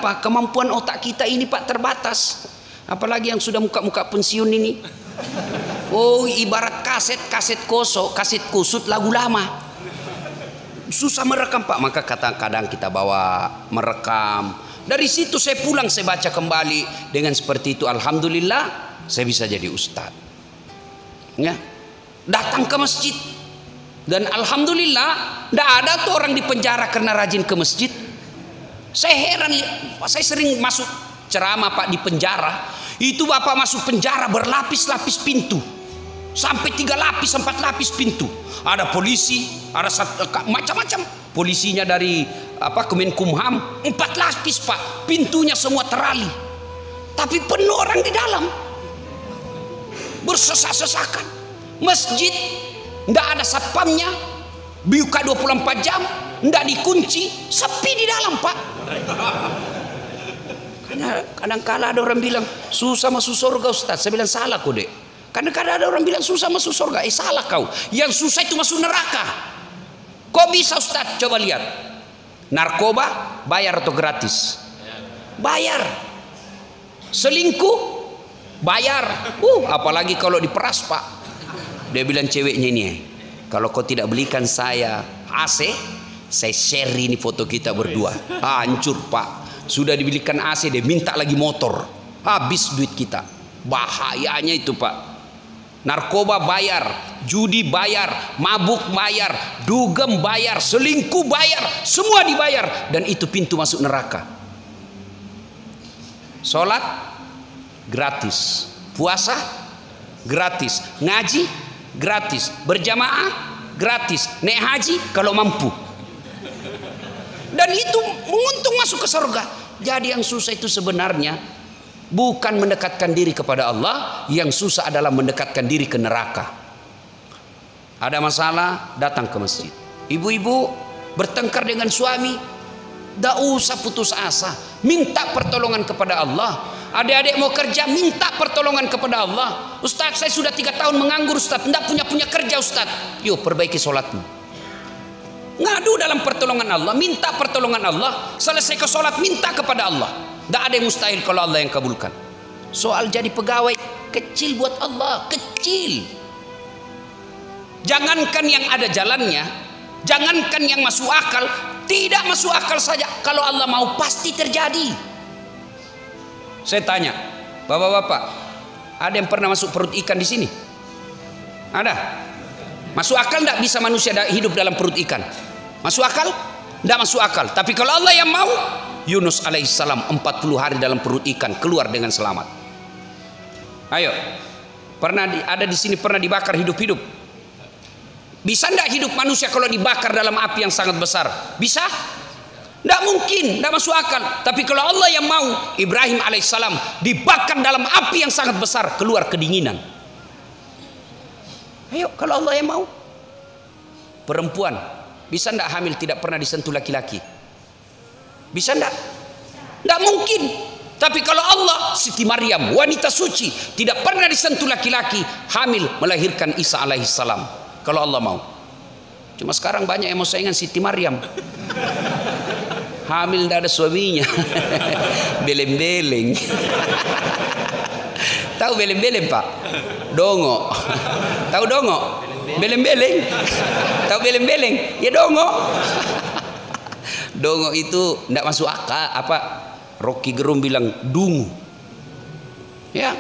Kenapa? Kemampuan otak kita ini Pak terbatas. Apalagi yang sudah muka-muka pensiun ini. Oh, ibarat kaset kosong, kaset kusut lagu lama. Susah merekam Pak. Maka kadang-kadang kita bawa merekam. Dari situ saya pulang, saya baca kembali. Dengan seperti itu alhamdulillah saya bisa jadi ustadz. Ya. Datang ke masjid. Dan alhamdulillah tidak ada tuh orang di penjara karena rajin ke masjid. Saya heran, saya sering masuk ceramah Pak di penjara. Itu Bapak masuk penjara berlapis-lapis pintu. Sampai 3 lapis, 4 lapis pintu. Ada polisi, ada macam-macam. Polisinya dari Kemenkumham, 4 lapis Pak. Pintunya semua terali. Tapi penuh orang di dalam. Bersesak-sesakan. Masjid tidak ada satpamnya, buka 24 jam, tidak dikunci, sepi di dalam Pak. Karena kadang-kala ada orang bilang susah masuk surga Ustaz. Saya bilang salah kok dek. Kadang-kadang ada orang bilang susah masuk surga. Salah kau. Yang susah itu masuk neraka. Kok bisa Ustaz? Coba lihat. Narkoba bayar atau gratis? Bayar. Selingkuh bayar. Apalagi kalau diperas Pak. Dia bilang ceweknya ini, kalau kau tidak belikan saya AC, saya share ini foto kita berdua. Hancur Pak. Sudah dibelikan AC, dia minta lagi motor. Habis duit kita. Bahayanya itu Pak. Narkoba bayar, judi bayar, mabuk bayar, dugem bayar, selingkuh bayar, semua dibayar. Dan itu pintu masuk neraka. Sholat gratis, puasa gratis, ngaji gratis, berjamaah gratis, naik haji kalau mampu. Dan itu menguntung masuk ke surga. Jadi yang susah itu sebenarnya bukan mendekatkan diri kepada Allah, yang susah adalah mendekatkan diri ke neraka. Ada masalah, datang ke masjid. Ibu-ibu bertengkar dengan suami, tidak usah putus asa, minta pertolongan kepada Allah. Adik-adik mau kerja, minta pertolongan kepada Allah. Ustaz, saya sudah 3 tahun menganggur Ustaz, tidak punya kerja Ustaz. Yuk perbaiki sholatmu. Ngadu dalam pertolongan Allah, minta pertolongan Allah. Selesai ke sholat, minta kepada Allah. Tidak ada yang mustahil kalau Allah yang kabulkan. Soal jadi pegawai kecil buat Allah, kecil. Jangankan yang ada jalannya, jangankan yang masuk akal, tidak masuk akal saja. Kalau Allah mau pasti terjadi. Saya tanya, bapak-bapak, ada yang pernah masuk perut ikan di sini? Ada? Masuk akal tidak bisa manusia hidup dalam perut ikan? Masuk akal? Tidak masuk akal. Tapi kalau Allah yang mau, Yunus alaihissalam 40 hari dalam perut ikan keluar dengan selamat. Ayo, ada di sini pernah dibakar hidup-hidup? Bisa tidak hidup manusia kalau dibakar dalam api yang sangat besar? Bisa? Tidak mungkin, tidak masuk akal. Tapi kalau Allah yang mau, Ibrahim alaihissalam dibakar dalam api yang sangat besar, keluar kedinginan. Ayo, kalau Allah yang mau. Perempuan bisa tidak hamil tidak pernah disentuh laki-laki? Bisa tidak? Tidak mungkin. Tapi kalau Allah, Siti Maryam, wanita suci, tidak pernah disentuh laki-laki, hamil melahirkan Isa alaihissalam. Kalau Allah mau. Cuma sekarang banyak yang mau saingan Siti Maryam. Hamil tidak ada suaminya. Beleng-beleng. Tahu beleng-beleng Pak? Dongo. Tahu dongo? Beleng-beleng. Tahu beleng-beleng? Ya dongo. Dongo itu tidak masuk akal. Rocky Gerung bilang dungu. Ya,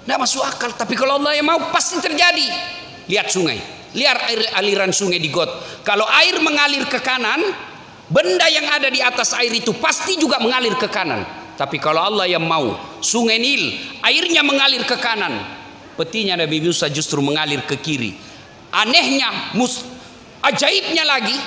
tidak masuk akal. Tapi kalau Allah yang mau pasti terjadi. Lihat sungai, lihat aliran sungai di got. Kalau air mengalir ke kanan, benda yang ada di atas air itu pasti juga mengalir ke kanan. Tapi kalau Allah yang mau, sungai Nil airnya mengalir ke kanan, petinya Nabi Musa justru mengalir ke kiri. Anehnya, ajaibnya lagi,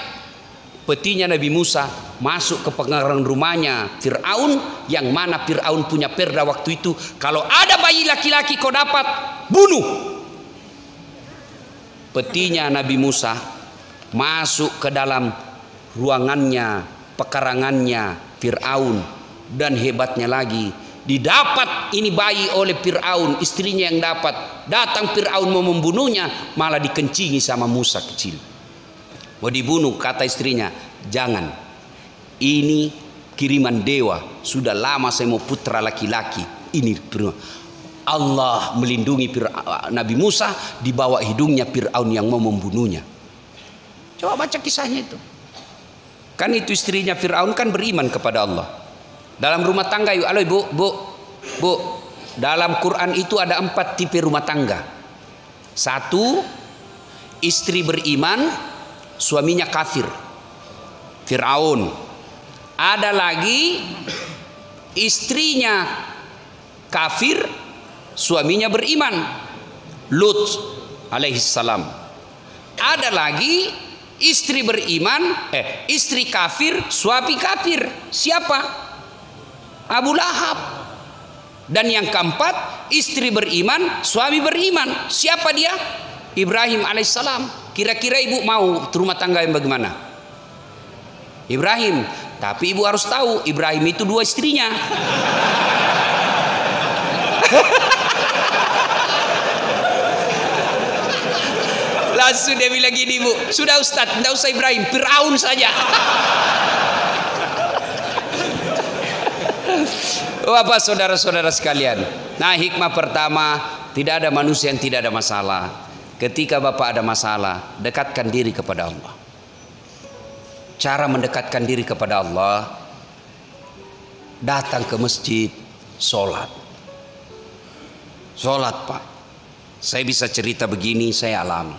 petinya Nabi Musa masuk ke pengarang rumahnya Fir'aun, yang mana Fir'aun punya perda waktu itu, kalau ada bayi laki-laki kau dapat bunuh. Petinya Nabi Musa masuk ke dalam ruangannya, pekarangannya Fir'aun, dan hebatnya lagi didapat ini bayi oleh Fir'aun, istrinya yang dapat. Datang Fir'aun mau membunuhnya, malah dikencingi sama Musa kecil. Mau dibunuh, kata istrinya, jangan, ini kiriman dewa. Sudah lama saya mau putra laki-laki. Ini Allah melindungi Nabi Musa, di bawah hidungnya Fir'aun yang mau membunuhnya. Coba baca kisahnya itu. Kan itu istrinya Fir'aun kan beriman kepada Allah. Dalam rumah tangga yuk, halo ibu, bu. Dalam Quran itu ada 4 tipe rumah tangga. 1, istri beriman, suaminya kafir, Fir'aun. Ada lagi istrinya kafir, suaminya beriman, Lut alaihissalam. Ada lagi istri beriman, istri kafir, suami kafir. Siapa? Abu Lahab. Dan yang keempat, istri beriman, suami beriman. Siapa dia? Ibrahim alaihissalam. Kira-kira ibu mau rumah tangga yang bagaimana? Ibrahim. Tapi ibu harus tahu, Ibrahim itu 2 istrinya. Langsung dia bilang gini, bu, sudah Ustadz, tidak usah Ibrahim, Fir'aun saja. Bapak saudara-saudara sekalian, nah hikmah pertama, tidak ada manusia yang tidak ada masalah. Ketika Bapak ada masalah, dekatkan diri kepada Allah. Cara mendekatkan diri kepada Allah, datang ke masjid, sholat. Sholat, Pak. Saya bisa cerita begini, saya alami.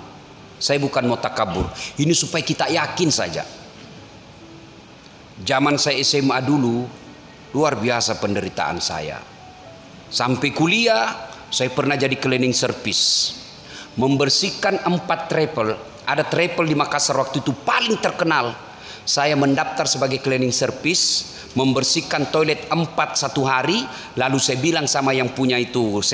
Saya bukan mau takabur. Ini supaya kita yakin saja. Zaman saya SMA dulu, luar biasa penderitaan saya. Sampai kuliah, saya pernah jadi cleaning service. Membersihkan 4 travel. Ada travel di Makassar waktu itu paling terkenal. Saya mendaftar sebagai cleaning service, membersihkan toilet 4 satu hari. Lalu saya bilang sama yang punya itu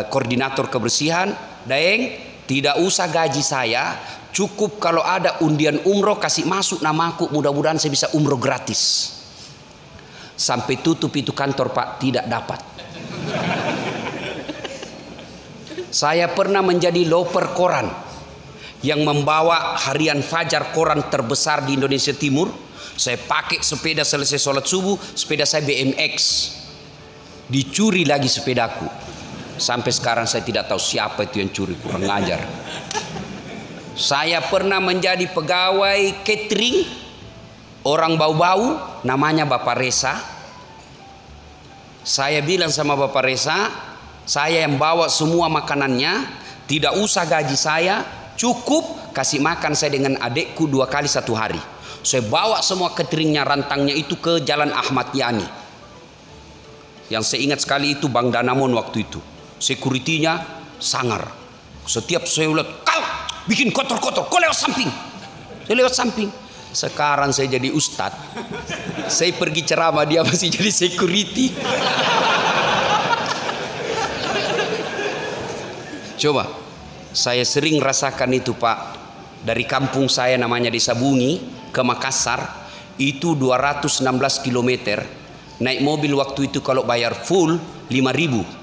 koordinator kebersihan, Daeng, tidak usah gaji saya, cukup kalau ada undian umroh kasih masuk namaku, mudah-mudahan saya bisa umroh gratis. Sampai tutup itu kantor, Pak, tidak dapat. Saya pernah menjadi loper koran yang membawa harian Fajar, koran terbesar di Indonesia Timur. Saya pakai sepeda selesai sholat subuh, sepeda saya BMX. Dicuri lagi sepedaku. Sampai sekarang saya tidak tahu siapa itu yang curi, kurang ngajar. Saya pernah menjadi pegawai catering, orang bau-bau, namanya Bapak Reza. Saya bilang sama Bapak Reza, saya yang bawa semua makanannya, tidak usah gaji saya, cukup kasih makan saya dengan adekku 2 kali 1 hari. Saya bawa semua cateringnya, rantangnya itu ke Jalan Ahmad Yani. Yang saya ingat sekali itu Bang Danamon waktu itu. Security-nya sangar. Setiap saya lihat, kau bikin kotor-kotor, kau lewat samping. Saya lewat samping. Sekarang saya jadi ustadz. Saya pergi ceramah, dia masih jadi security. Coba, saya sering rasakan itu, Pak. Dari kampung saya namanya Desa Bungi ke Makassar, itu 216 km. Naik mobil waktu itu kalau bayar full 5.000.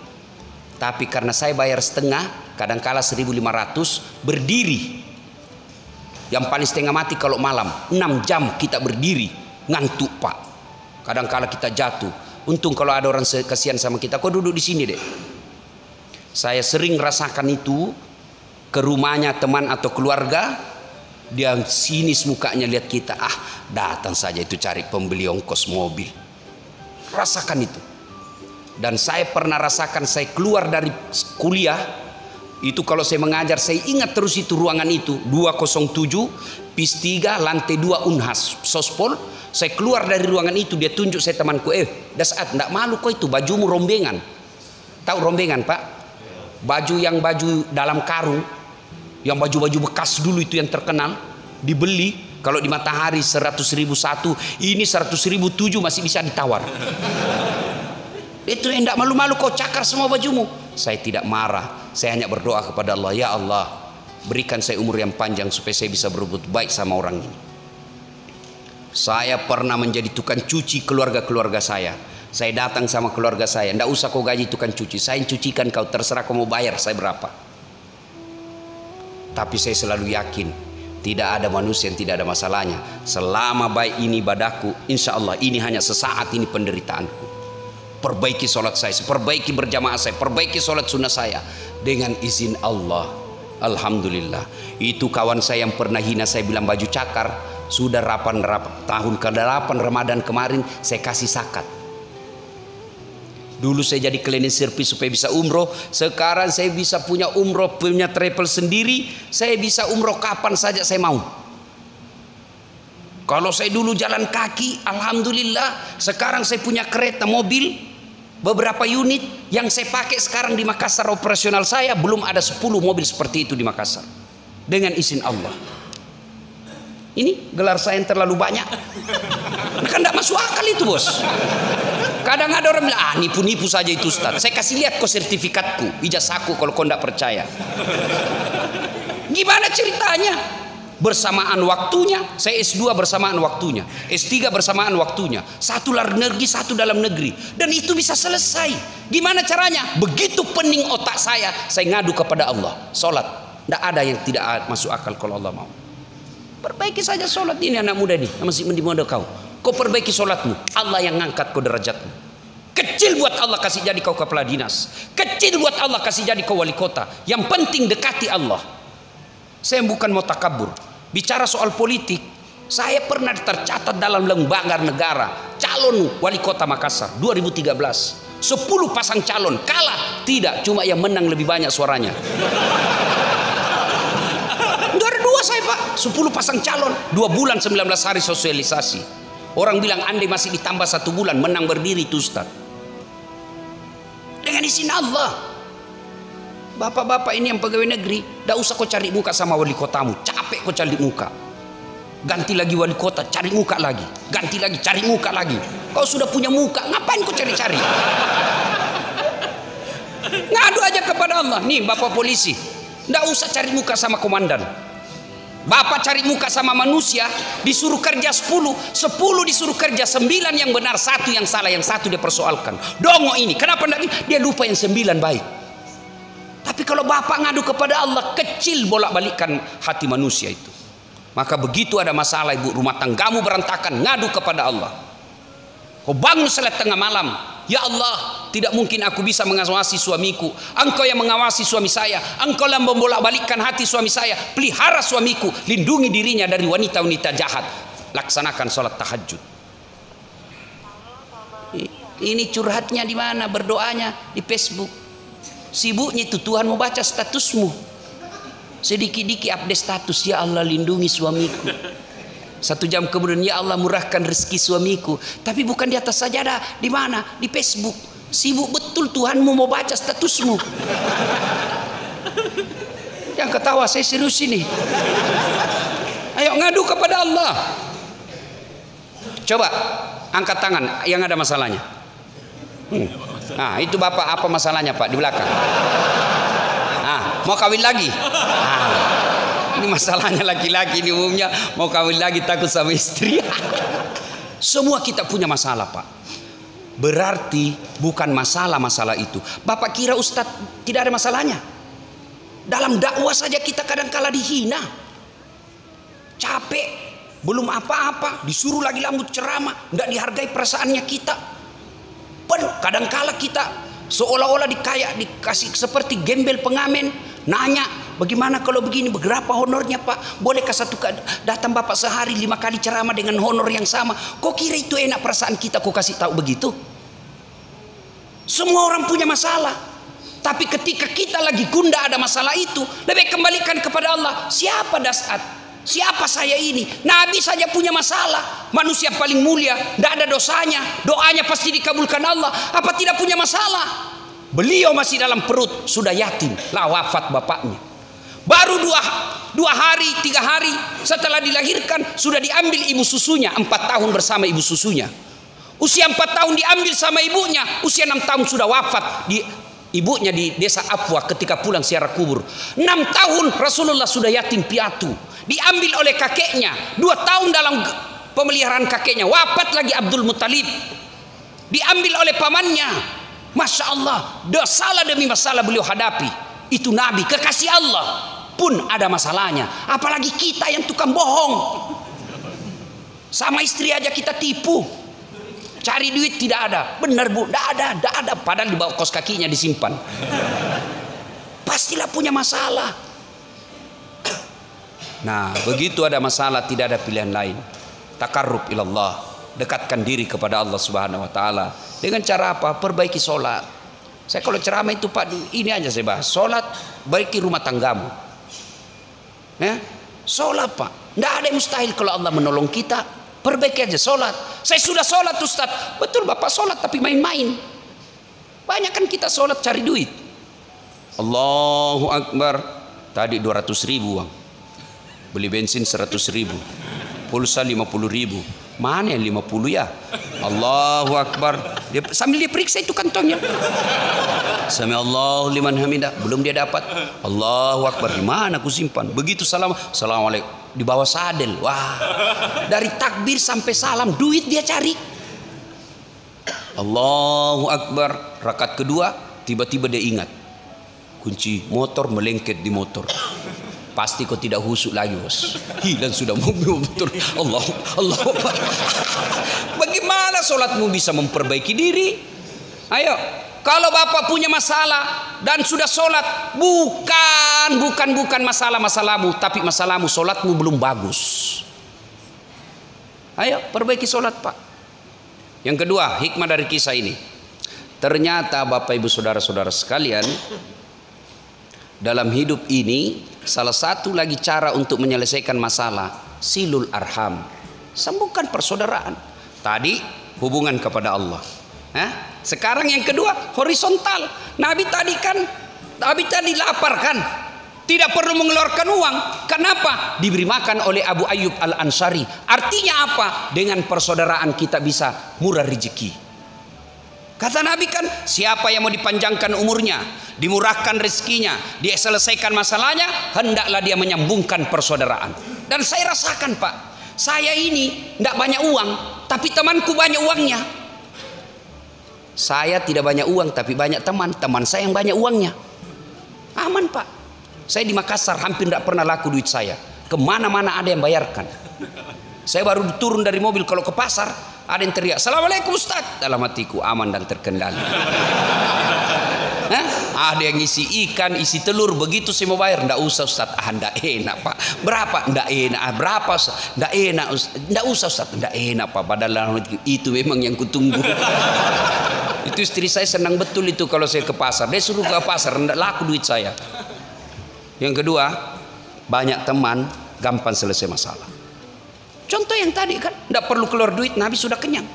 Tapi karena saya bayar setengah, kadangkala 1.500, berdiri. Yang paling setengah mati kalau malam, 6 jam kita berdiri, ngantuk, Pak. Kadangkala kita jatuh. Untung kalau ada orang kasihan sama kita, kau duduk di sini deh. Saya sering rasakan itu ke rumahnya teman atau keluarga, dia sinis mukanya lihat kita, datang saja itu cari pembeli ongkos mobil. Rasakan itu. Dan saya pernah rasakan, saya keluar dari kuliah itu, kalau saya mengajar saya ingat terus itu ruangan itu 207 PIS 3 lantai 2 Unhas Sospol. Saya keluar dari ruangan itu, dia tunjuk saya temanku, Dasat, enggak malu kok itu bajumu rombengan. Tahu rombengan, Pak? Baju dalam karung, yang baju-baju bekas dulu itu yang terkenal, dibeli kalau di Matahari 100.000 satu, ini 100.000 7 masih bisa ditawar. Itu enggak malu-malu kau cakar semua bajumu. Saya tidak marah, saya hanya berdoa kepada Allah, ya Allah, berikan saya umur yang panjang supaya saya bisa berbuat baik sama orang ini. Saya pernah menjadi tukang cuci keluarga-keluarga saya. Saya datang sama keluarga saya, enggak usah kau gaji tukang cuci, saya yang cucikan kau, terserah kau mau bayar saya berapa. Tapi saya selalu yakin, Tidak ada manusia yang tidak ada masalahnya. Selama baik ini ibadahku, insya Allah ini hanya sesaat ini penderitaanku. Perbaiki sholat saya, perbaiki berjamaah saya, perbaiki sholat sunnah saya dengan izin Allah. Alhamdulillah. Itu kawan saya yang pernah hina saya bilang baju cakar, sudah tahun ke-8 Ramadan kemarin saya kasih zakat. Dulu saya jadi cleaning service supaya bisa umroh. Sekarang saya bisa punya umroh, punya travel sendiri. Saya bisa umroh kapan saja saya mau. Kalau saya dulu jalan kaki, alhamdulillah. Sekarang saya punya kereta mobil, beberapa unit yang saya pakai sekarang di Makassar operasional saya. Belum ada 10 mobil seperti itu di Makassar. Dengan izin Allah. Ini gelar saya yang terlalu banyak. Kan tidak masuk akal itu, bos. Kadang ada orang bilang, nipu-nipu saja itu Ustaz. Saya kasih lihat kok sertifikatku, ijazahku kalau kau tidak percaya. Gimana ceritanya? Bersamaan waktunya, saya S2 bersamaan waktunya, S3 bersamaan waktunya, satu luar negeri, satu dalam negeri, dan itu bisa selesai. Gimana caranya? Begitu pening otak saya ngadu kepada Allah. Sholat, tidak ada yang tidak masuk akal kalau Allah mau. Perbaiki saja sholat ini anak muda ini, masih di muda kau. Kau perbaiki sholatmu, Allah yang ngangkat kau derajatmu. Kecil buat Allah kasih jadi kau kepala dinas, kecil buat Allah kasih jadi kau wali kota. Yang penting dekati Allah. Saya bukan mau takabur. Bicara soal politik, saya pernah tercatat dalam lembaga negara calon wali kota Makassar 2013. 10 pasang calon kalah, tidak, cuma yang menang lebih banyak suaranya. Ada 2 saya Pak, 10 pasang calon, 2 bulan 19 hari sosialisasi. Orang bilang andai masih ditambah 1 bulan menang berdiri itu Ustaz. Dengan izin Allah. Bapak-bapak ini yang pegawai negeri, tidak usah kau cari muka sama wali kotamu. Capek kau cari muka. Ganti lagi wali kota, cari muka lagi. Ganti lagi, cari muka lagi. Kau sudah punya muka, ngapain kau cari-cari? Ngadu aja kepada Allah. Nih bapak polisi, tidak usah cari muka sama komandan. Bapak cari muka sama manusia, disuruh kerja 10 disuruh kerja 9 yang benar, 1 yang salah, yang 1 dia persoalkan. Dongo ini, kenapa enggak? Dia lupa yang 9 baik. Tapi kalau bapak ngadu kepada Allah, kecil bolak-balikan hati manusia itu. Maka begitu ada masalah ibu rumah tanggamu berantakan, ngadu kepada Allah. Kau bangun salat tengah malam, ya Allah, tidak mungkin aku bisa mengawasi suamiku. Engkau yang mengawasi suami saya. Engkau yang membolak-balikkan hati suami saya. Pelihara suamiku, lindungi dirinya dari wanita-wanita jahat. Laksanakan sholat tahajud. Ini curhatnya di mana? Berdoanya di Facebook. Sibuknya itu Tuhan mau baca statusmu. Sedikit-dikit update status, ya Allah lindungi suamiku. 1 jam kemudian, ya Allah murahkan rezeki suamiku. Tapi bukan di atas sajadah, di mana? Di Facebook. Sibuk betul Tuhanmu mau baca statusmu. Yang ketawa saya serius ini. Ayo ngadu kepada Allah. Coba angkat tangan yang ada masalahnya. Nah itu bapak, apa masalahnya Pak di belakang? Mau kawin lagi? Ini masalahnya laki-laki ini umumnya mau kawin lagi takut sama istri. Semua kita punya masalah Pak. Berarti bukan masalah itu. Bapak kira Ustadz tidak ada masalahnya? Dalam dakwah saja kita kadang-kala dihina. Capek, belum apa-apa, disuruh lagi lambut ceramah, tidak dihargai perasaannya kita. Kadang-kala kita seolah-olah dikasih seperti gembel pengamen, nanya bagaimana kalau begini, berapa honornya Pak? Bolehkah datang Bapak sehari 5 kali ceramah dengan honor yang sama? Kok kira itu enak perasaan kita? Kok kasih tahu begitu? Semua orang punya masalah. Tapi ketika kita lagi gundah ada masalah itu, lebih kembalikan kepada Allah. Siapa Das'at? Siapa saya ini? Nabi saja punya masalah. Manusia paling mulia, tidak ada dosanya. Doanya pasti dikabulkan Allah. Apa tidak punya masalah? Beliau masih dalam perut, sudah yatim, lah wafat bapaknya. Baru 2 hari, 3 hari setelah dilahirkan sudah diambil ibu susunya. 4 tahun bersama ibu susunya. Usia 4 tahun diambil sama ibunya. Usia 6 tahun sudah wafat ibunya di desa Afwa ketika pulang ziarah kubur. 6 tahun Rasulullah sudah yatim piatu. Diambil oleh kakeknya. 2 tahun dalam pemeliharaan kakeknya. Wafat lagi Abdul Muttalib. Diambil oleh pamannya. Masya Allah, masalah demi masalah beliau hadapi. Itu Nabi, kekasih Allah. pun ada masalahnya. Apalagi kita yang tukang bohong. Sama istri aja kita tipu. Cari duit tidak ada. Benar bu, tidak ada. Padahal di bawah kos kakinya disimpan. Pastilah punya masalah. Nah, begitu ada masalah tidak ada pilihan lain. Takarrub ilallah, dekatkan diri kepada Allah Subhanahu wa taala. Dengan cara apa? Perbaiki sholat. Saya kalau ceramah itu Pak, ini aja saya bahas. Sholat, baiki rumah tanggamu. Ya, sholat Pak. Tidak ada yang mustahil kalau Allah menolong kita. Perbaiki aja sholat. Saya sudah sholat Ustaz. Betul Bapak sholat tapi main-main. Banyak kan kita sholat cari duit. Allahu Akbar. Tadi 200.000 uang. Beli bensin 100.000. Pulsa 50.000. Mana yang 50 ya? Allahu Akbar. Sambil dia periksa itu kantongnya. Sami Allahu liman hamidah. Belum dia dapat. Allahu Akbar. Di mana aku simpan? Begitu salam. Assalamualaikum. Di bawah sadel. Wah. Dari takbir sampai salam duit dia cari. Allahu Akbar. Rakaat kedua tiba-tiba dia ingat. Kunci motor melengket di motor. Pasti kau tidak husuk lagi bos. Hilang sudah motor. Allah. Bagaimana sholatmu bisa memperbaiki diri? Ayo. Kalau bapak punya masalah dan sudah sholat, bukan masalahmu, tapi masalahmu sholatmu belum bagus. Ayo perbaiki sholat pak. Yang kedua, hikmah dari kisah ini. Ternyata bapak ibu saudara-saudara sekalian, dalam hidup ini salah satu lagi cara untuk menyelesaikan masalah silul arham, sambungkan persaudaraan. Tadi hubungan kepada Allah. Sekarang yang kedua horizontal. Nabi tadi lapar kan, tidak perlu mengeluarkan uang. Kenapa? Diberi makan oleh Abu Ayyub Al-Ansari. Artinya apa? Dengan persaudaraan kita bisa murah rezeki. Kata Nabi kan, siapa yang mau dipanjangkan umurnya, dimurahkan rezekinya, dia selesaikan masalahnya, hendaklah dia menyambungkan persaudaraan. Dan saya rasakan pak, saya ini tidak banyak uang, tapi temanku banyak uangnya. Saya tidak banyak uang, tapi banyak teman saya yang banyak uangnya. Aman pak. Saya di Makassar hampir tidak pernah laku duit saya. Kemana-mana ada yang bayarkan. Saya baru turun dari mobil, kalau ke pasar ada yang teriak, "Assalamualaikum Ustaz." Dalam hatiku aman dan terkendali. Ada yang isi ikan, isi telur. Begitu saya mau bayar, "Ndak usah Ustaz." Ndak enak pak. Berapa? Ndak enak. Berapa Ustaz? Ndak enak. Ndak usah Ustaz. Ndak enak pak. Padahal itu memang yang kutunggu. Itu istri saya senang betul itu kalau saya ke pasar. Dia suruh ke pasar, ndak laku duit saya. Yang kedua, banyak teman, gampang selesai masalah. Contoh yang tadi kan, tidak perlu keluar duit, Nabi sudah kenyang.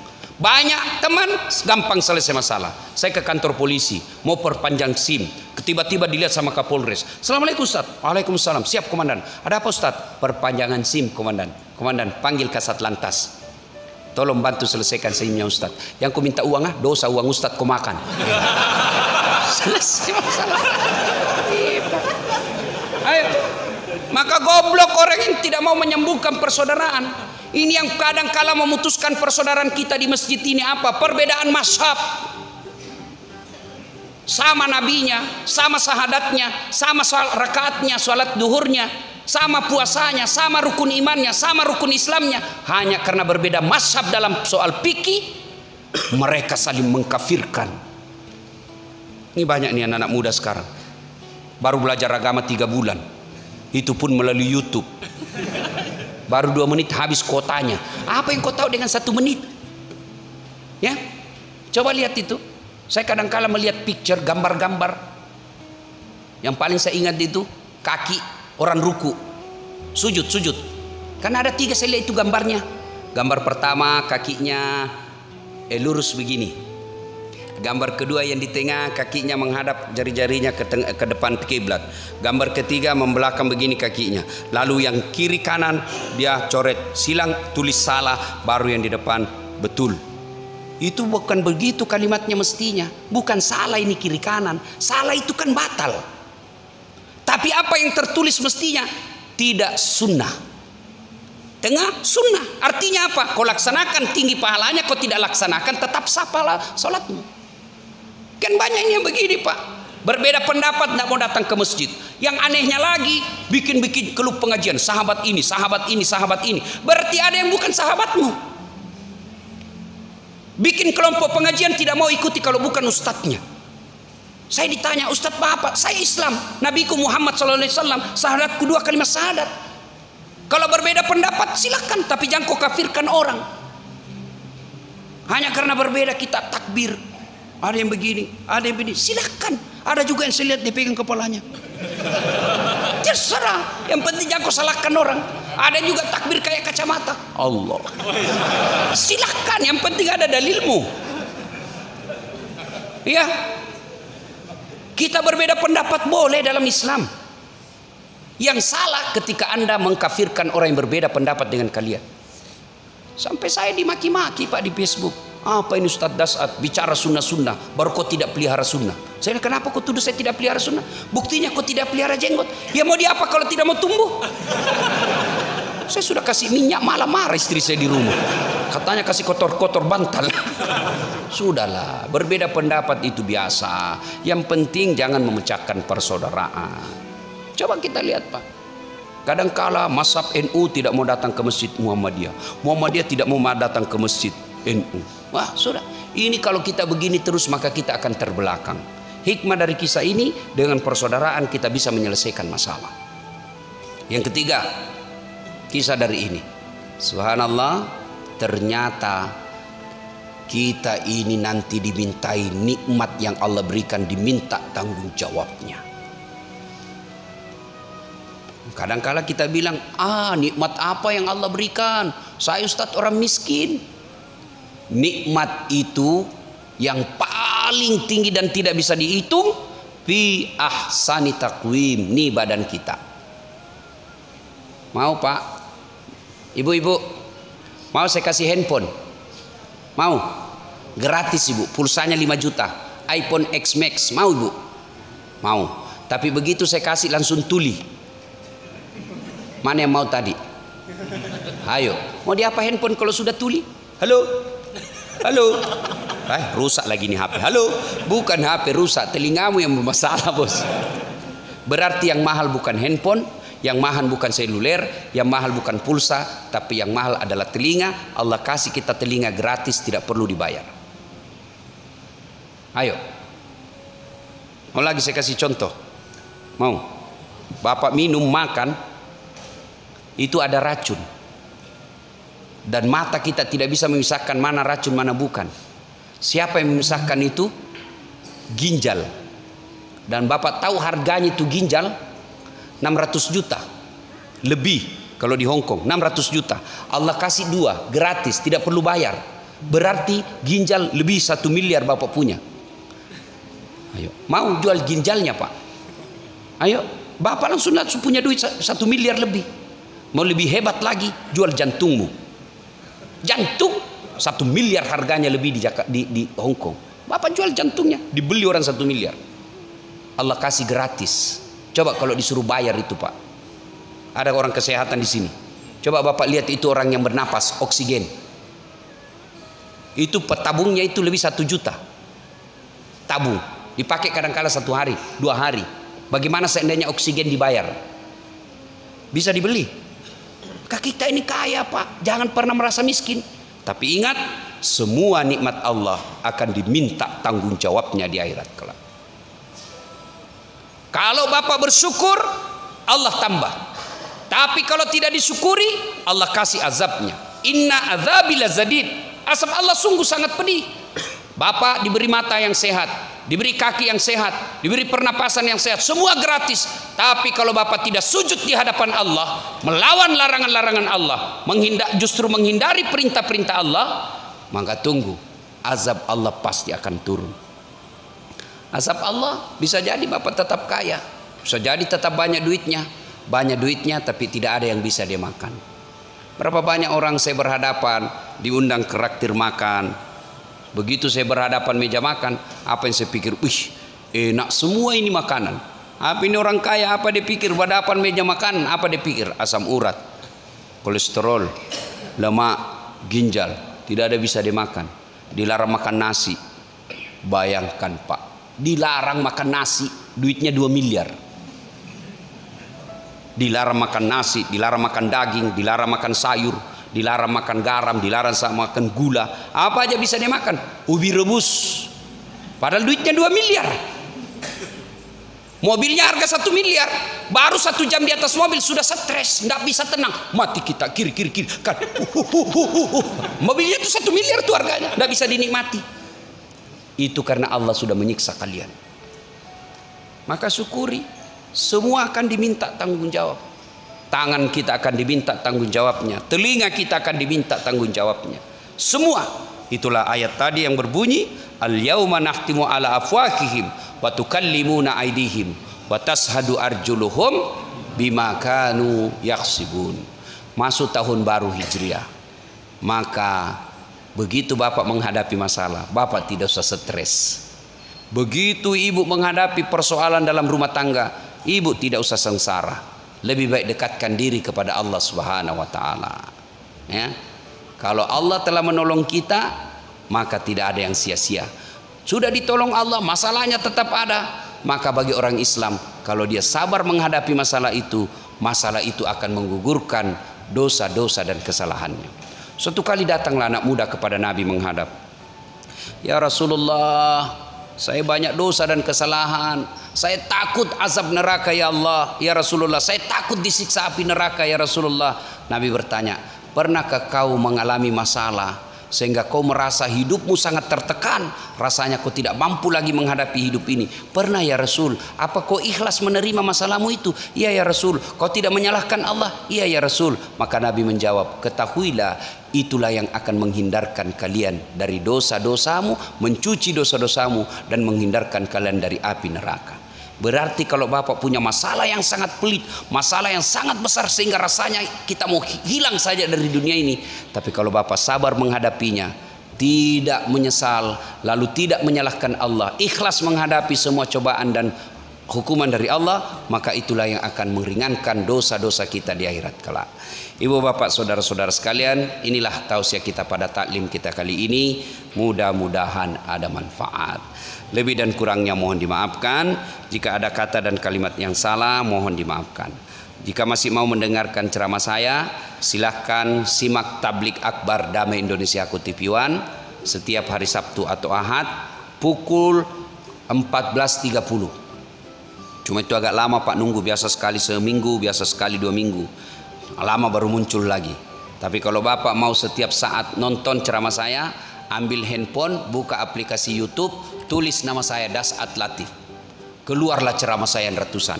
Banyak teman, gampang selesai masalah. Saya ke kantor polisi, mau perpanjang SIM. Tiba-tiba dilihat sama Kapolres. "Assalamualaikum Ustaz." "Waalaikumsalam." "Siap komandan." "Ada apa Ustaz?" "Perpanjangan SIM komandan." "Komandan, panggil Kasat Lantas. Tolong bantu selesaikan SIM-nya Ustaz. Yang ku minta uang dosa uang Ustaz ku makan." Selesai masalah. Ayo. Maka goblok orang yang tidak mau menyambungkan persaudaraan. Ini yang kadang kala memutuskan persaudaraan kita di masjid ini apa? Perbedaan mazhab. Sama nabinya, sama sahadatnya, sama rakaatnya, salat duhurnya, sama puasanya, sama rukun imannya, sama rukun Islamnya. Hanya karena berbeda mazhab dalam soal fikih, mereka saling mengkafirkan. Ini banyak nih anak-anak muda sekarang. Baru belajar agama 3 bulan. Itu pun melalui YouTube. Baru 2 menit habis kotanya. Apa yang kau tahu dengan 1 menit? Ya, coba lihat itu. Saya kadang-kala melihat picture, gambar-gambar. Yang paling saya ingat itu kaki orang ruku, sujud. Karena ada 3 saya lihat itu gambarnya. Gambar pertama kakinya lurus begini. Gambar kedua yang di tengah kakinya menghadap jari-jarinya ke depan kiblat. Gambar ketiga membelakang begini kakinya. Lalu yang kiri kanan dia coret silang, tulis salah, baru yang di depan betul. Itu bukan begitu kalimatnya mestinya. Bukan salah ini kiri kanan. Salah itu kan batal. Tapi apa yang tertulis mestinya tidak sunnah. Tengah sunnah. Artinya apa? Kau laksanakan tinggi pahalanya, kau tidak laksanakan tetap sah pahala salatmu. Kan banyak yang begini pak, berbeda pendapat tidak mau datang ke masjid. Yang anehnya lagi, bikin-bikin klub pengajian, sahabat ini, sahabat ini, sahabat ini. Berarti ada yang bukan sahabatmu. Bikin kelompok pengajian tidak mau ikuti kalau bukan ustadznya. Saya ditanya, Ustadz Bapak, saya Islam, Nabiku Muhammad SAW, syahadatku 2 kalimat syahadat. Kalau berbeda pendapat silakan, tapi jangan kau kafirkan orang. Hanya karena berbeda kita takbir. Ada yang begini, ada yang begini, silakan. Ada juga yang saya lihat dia pegang kepalanya. Terserah, yang penting jangan kau salahkan orang. Ada juga takbir kayak kacamata. Allah. Silakan, yang penting ada dalilmu. Ya. Kita berbeda pendapat boleh dalam Islam. Yang salah ketika Anda mengkafirkan orang yang berbeda pendapat dengan kalian. Sampai saya dimaki-maki Pak di Facebook. Apa ini Ustadz Dasat bicara sunnah-sunnah, baru kau tidak pelihara sunnah. Saya bilang, kenapa kau tuduh saya tidak pelihara sunnah? Buktinya kau tidak pelihara jenggot. Ya mau diapa kalau tidak mau tumbuh? Saya sudah kasih minyak, malah marah istri saya di rumah. Katanya kasih kotor-kotor bantal. Sudahlah, berbeda pendapat itu biasa. Yang penting jangan memecahkan persaudaraan. Coba kita lihat Pak. Kadangkala mazhab NU tidak mau datang ke masjid Muhammadiyah. Muhammadiyah tidak mau datang ke masjid NU. Wah sudah. Ini kalau kita begini terus maka kita akan terbelakang. Hikmah dari kisah ini, dengan persaudaraan kita bisa menyelesaikan masalah. Yang ketiga, kisah dari ini. Subhanallah, ternyata kita ini nanti dimintai nikmat yang Allah berikan, diminta tanggung jawabnya. Kadang-kala kita bilang, nikmat apa yang Allah berikan? Saya Ustadz orang miskin. Nikmat itu yang paling tinggi dan tidak bisa dihitung, fi ahsani taqwim, nih badan kita. Mau Pak? Ibu-ibu, mau saya kasih handphone? Mau? Gratis Ibu, pulsanya 5 juta, iPhone X Max, mau Ibu? Mau. Tapi begitu saya kasih langsung tuli. Mana yang mau tadi? Ayo, mau diapa handphone kalau sudah tuli? Halo? Halo? Rusak lagi nih HP. Halo? Bukan HP rusak, telingamu yang bermasalah bos. Berarti yang mahal bukan handphone, yang mahal bukan seluler, yang mahal bukan pulsa, tapi yang mahal adalah telinga. Allah kasih kita telinga gratis, tidak perlu dibayar. Ayo. Mau lagi saya kasih contoh? Mau? Bapak minum, makan, itu ada racun. Dan mata kita tidak bisa memisahkan mana racun, mana bukan. Siapa yang memisahkan itu? Ginjal. Dan Bapak tahu harganya itu ginjal 600 juta lebih kalau di Hong Kong, 600 juta. Allah kasih 2 gratis, tidak perlu bayar. Berarti ginjal lebih 1 miliar Bapak punya. Ayo, mau jual ginjalnya Pak? Ayo, Bapak langsung punya duit 1 miliar lebih. Mau lebih hebat lagi, jual jantungmu. Jantung 1 miliar harganya lebih di Hong Kong. Bapak jual jantungnya, dibeli orang 1 miliar. Allah kasih gratis. Coba kalau disuruh bayar itu Pak. Ada orang kesehatan di sini. Coba Bapak lihat itu orang yang bernapas oksigen. Itu tabungnya itu lebih 1 juta. Tabung dipakai kadang-kala 1 hari, 2 hari. Bagaimana seandainya oksigen dibayar? Bisa dibeli. Kita ini kaya Pak, jangan pernah merasa miskin. Tapi ingat, semua nikmat Allah akan diminta tanggung jawabnya di akhirat kelak. Kalau Bapak bersyukur, Allah tambah. Tapi kalau tidak disyukuri, Allah kasih azabnya. Inna azabi lazadid. Azab Allah sungguh sangat pedih. Bapak diberi mata yang sehat, diberi kaki yang sehat, diberi pernapasan yang sehat, semua gratis. Tapi kalau Bapak tidak sujud di hadapan Allah, melawan larangan-larangan Allah, justru menghindari perintah-perintah Allah, maka tunggu, azab Allah pasti akan turun. Azab Allah bisa jadi Bapak tetap kaya, bisa jadi tetap banyak duitnya tapi tidak ada yang bisa dia makan. Berapa banyak orang saya berhadapan diundang ke traktir makan. Begitu saya berhadapan meja makan, apa yang saya pikir? Wih, enak semua ini makanan. Apa ini orang kaya? Apa dia pikir? Berhadapan meja makan, apa dia pikir? Asam urat, kolesterol, lemak, ginjal, tidak ada bisa dimakan. Dilarang makan nasi. Bayangkan Pak, dilarang makan nasi, duitnya 2 miliar. Dilarang makan nasi, dilarang makan daging, dilarang makan sayur, dilarang makan garam, dilarang makan gula. Apa aja bisa dia makan. Ubi rebus. Padahal duitnya 2 miliar. Mobilnya harga 1 miliar. Baru 1 jam di atas mobil sudah stres, nggak bisa tenang. Mati kita kiri kan. Mobilnya itu 1 miliar tuh harganya, nggak bisa dinikmati. Itu karena Allah sudah menyiksa kalian. Maka syukuri. Semua akan diminta tanggung jawab. Tangan kita akan diminta tanggung jawabnya, telinga kita akan diminta tanggung jawabnya. Semua. Itulah ayat tadi yang berbunyi, al-yauma nahtimu ala afwahihim wa tukallimuna aydihim wa tashhadu arjuluhum bima kanu yaksibun. Masuk tahun baru Hijriah. Maka begitu Bapak menghadapi masalah, Bapak tidak usah stres. Begitu ibu menghadapi persoalan dalam rumah tangga, ibu tidak usah sengsara. Lebih baik dekatkan diri kepada Allah Subhanahu wa taala. Ya. Kalau Allah telah menolong kita, maka tidak ada yang sia-sia. Sudah ditolong Allah, masalahnya tetap ada. Maka bagi orang Islam, kalau dia sabar menghadapi masalah itu akan menggugurkan dosa-dosa dan kesalahannya. Suatu kali datanglah anak muda kepada Nabi menghadap. Ya Rasulullah, saya banyak dosa dan kesalahan. Saya takut azab neraka ya Allah. Ya Rasulullah, saya takut disiksa api neraka ya Rasulullah. Nabi bertanya, pernahkah kau mengalami masalah sehingga kau merasa hidupmu sangat tertekan, rasanya kau tidak mampu lagi menghadapi hidup ini? Pernah ya Rasul. Apa kau ikhlas menerima masalahmu itu? Iya ya Rasul. Kau tidak menyalahkan Allah? Iya ya Rasul. Maka Nabi menjawab, ketahuilah, itulah yang akan menghindarkan kalian dari dosa-dosamu, mencuci dosa-dosamu, dan menghindarkan kalian dari api neraka. Berarti kalau Bapak punya masalah yang sangat pelit, masalah yang sangat besar sehingga rasanya kita mau hilang saja dari dunia ini, tapi kalau Bapak sabar menghadapinya, tidak menyesal, lalu tidak menyalahkan Allah, ikhlas menghadapi semua cobaan dan hukuman dari Allah, maka itulah yang akan meringankan dosa-dosa kita di akhirat kelak. Ibu bapak saudara-saudara sekalian, inilah tausiah kita pada taklim kita kali ini. Mudah-mudahan ada manfaat. Lebih dan kurangnya mohon dimaafkan. Jika ada kata dan kalimat yang salah, mohon dimaafkan. Jika masih mau mendengarkan ceramah saya, silahkan simak tablik akbar Damai Indonesia Aku TV One setiap hari Sabtu atau Ahad pukul 14.30. Cuma itu agak lama Pak nunggu, biasa sekali seminggu, biasa sekali 2 minggu. Lama baru muncul lagi. Tapi kalau Bapak mau setiap saat nonton ceramah saya, ambil handphone, buka aplikasi YouTube, tulis nama saya Das'at Latif. Keluarlah ceramah saya yang ratusan.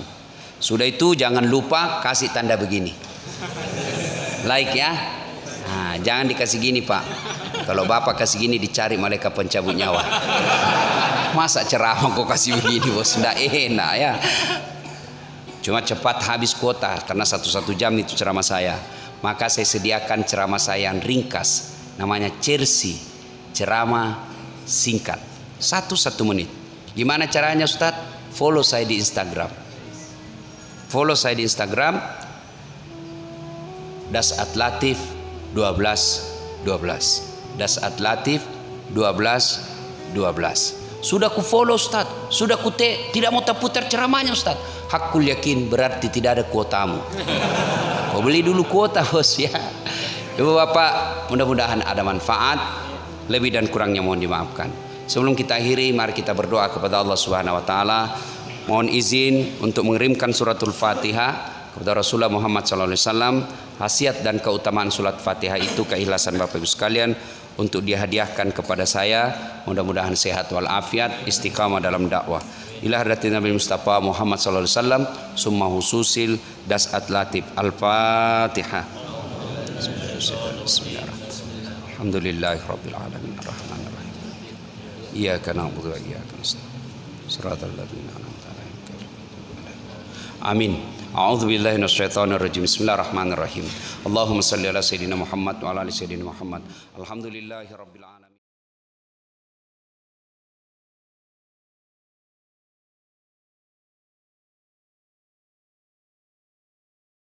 Sudah itu jangan lupa kasih tanda begini. Like ya. Nah, jangan dikasih gini Pak. Kalau Bapak kasih gini dicari malaikat pencabut nyawa. Masa ceramah kok kasih begini bos? Nggak enak ya. Cuma cepat habis kuota karena 1 jam itu ceramah saya. Maka saya sediakan ceramah saya yang ringkas. Namanya Cersi, ceramah singkat. 1 menit. Gimana caranya Ustadz? Follow saya di Instagram. Follow saya di Instagram. Das'at Latif 12. Das'at Latif 12. Sudah ku follow Ustaz, sudah ku tidak mau terputar ceramahnya Ustaz. Hakul yakin berarti tidak ada kuotamu. Kau beli dulu kuota bos ya. Ibu bapak, mudah-mudahan ada manfaat. Lebih dan kurangnya mohon dimaafkan. Sebelum kita akhiri, mari kita berdoa kepada Allah Subhanahu wa taala. Mohon izin untuk mengirimkan suratul Fatihah kepada Rasulullah Muhammad SAW. Khasiat dan keutamaan surat Fatihah itu keikhlasan Bapak Ibu sekalian untuk dihadiahkan kepada saya. Mudah-mudahan sehat walafiat, istiqamah dalam dakwah. Ila hadratin Nabi Mustafa Muhammad SAW. Summa hususil Das'at Latif. Al-Fatihah. Bismillahirrahmanirrahim. Alhamdulillahirabbil alamin. Arrahmanir rahim. Iyyaka na'budu wa iyyaka nasta'in. Shiratal ladzina an'amta 'alaihim. Amin. A'udzu billahi minasyaitonir rajim. Bismillahirrahmanirrahim. Allahumma shalli ala sayyidina Muhammad wa ala ali sayyidina Muhammad. Alhamdulillahirabbil alamin.